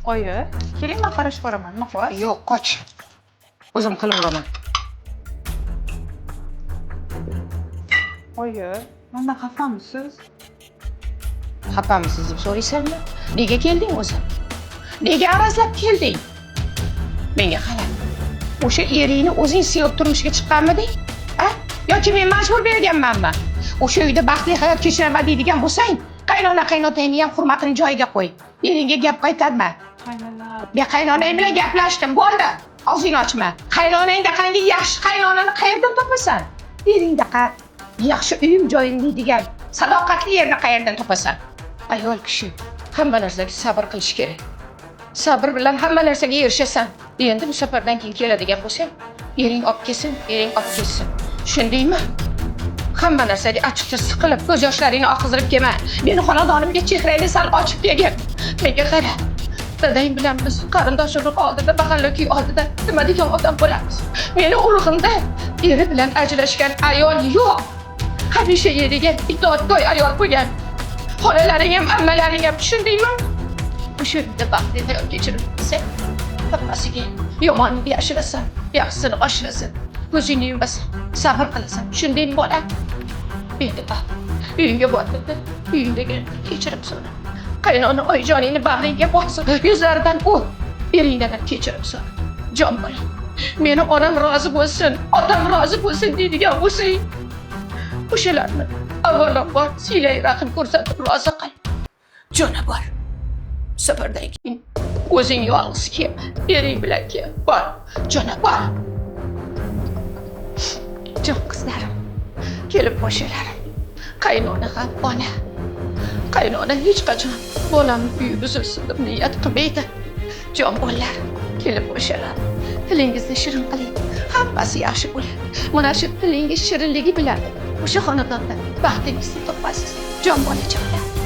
Oyi, keling men qarashib ko'raman. Nima qilay? Yo'q, qoch. O'zim qilib uraman. Oyi, mendan xafamisiz? Xafamisiz deb so'raysanmi? Nega kelding o'zi? Nega arazlab kelding? Menga qara. O'sha eringni o'zing sevib turmushga chiqqanmiding? Ha? Yoki men majbur berganmanmi? O'sha uyda baxtli hayot kechiraman deydigan bo'lsang, qaynotangni ham hurmatini joyiga qo'y. Eringga gap qaytarma. Qaynona. Men qaynonang bilan gaplashdim, bo'ldi. Og'zingni ochma. Qaynonangda qanday yaxshi qaynonani qayerdan topasan? Eringdaqa yaxshi uyim joyim deydigan sadoqatli yerni qayerdan topasan? Ayol kishi hamma narsaga sabr qilish kerak. Sabr bilan hamma narsaga erishasan. Endi bu safardan keyin keladigan bo'lsang, ering olib kelsin, ering olib kelsin. Tushundingmi? Hamma narsaga achchiq siqilib, ko'z yoshlaringni oqizdirib kelma. Meni xonadonimga chehrangni sal ochib kelgin. Menga qara. Dadang bilan biz qarindoshlik oldida, bahallaki oldida nima degan odam bo'lamiz? Meni urug'imda eri bilan ajrashgan ayol yo'q. Hamisha eriga itoatgo'y ayol bo'lgan. Xolalaring ham, ammalaring ham, tushundingmi? O'sha yerda baxtli hayot kechirib sen hammasiga yomonlikni yashirasan, yaxshisini oshirasan, ko'zingni yumasan, sabr qilasan. Tushundingmi bola? Endi bak, uyingga bordi, uyingdagi kechirim so'ra. Qaynona oyijoningni bag'ringga bosib, yuzlaridan o'p. Eringdan kechirim so'ra. Jon bola, meni onam rozi bo'lsin, otam rozi bo'lsin deydigan bo'lsang, o'shalarni avvalambor siylay rahim ko'rsatib rozi qil. Jona bor. Safardan keyin o'zing yolg'iz kelma, ering bilan kel. Bor, jona bor. Jon qizlarim, kelib qo'shalarim. Qaynona ham ona. Qaynona hech qachon bolamni uyi buzilsin deb niyat qilmaydi. Jon bolalar, kelib qo'shalarim. Tilingizni shirin qiling. Hammasi yaxshi bo'ladi. Mana shu tilingiz shirinligi bilan o'sha xonadonda baxtingizni topasiz. Jon bolajonlar.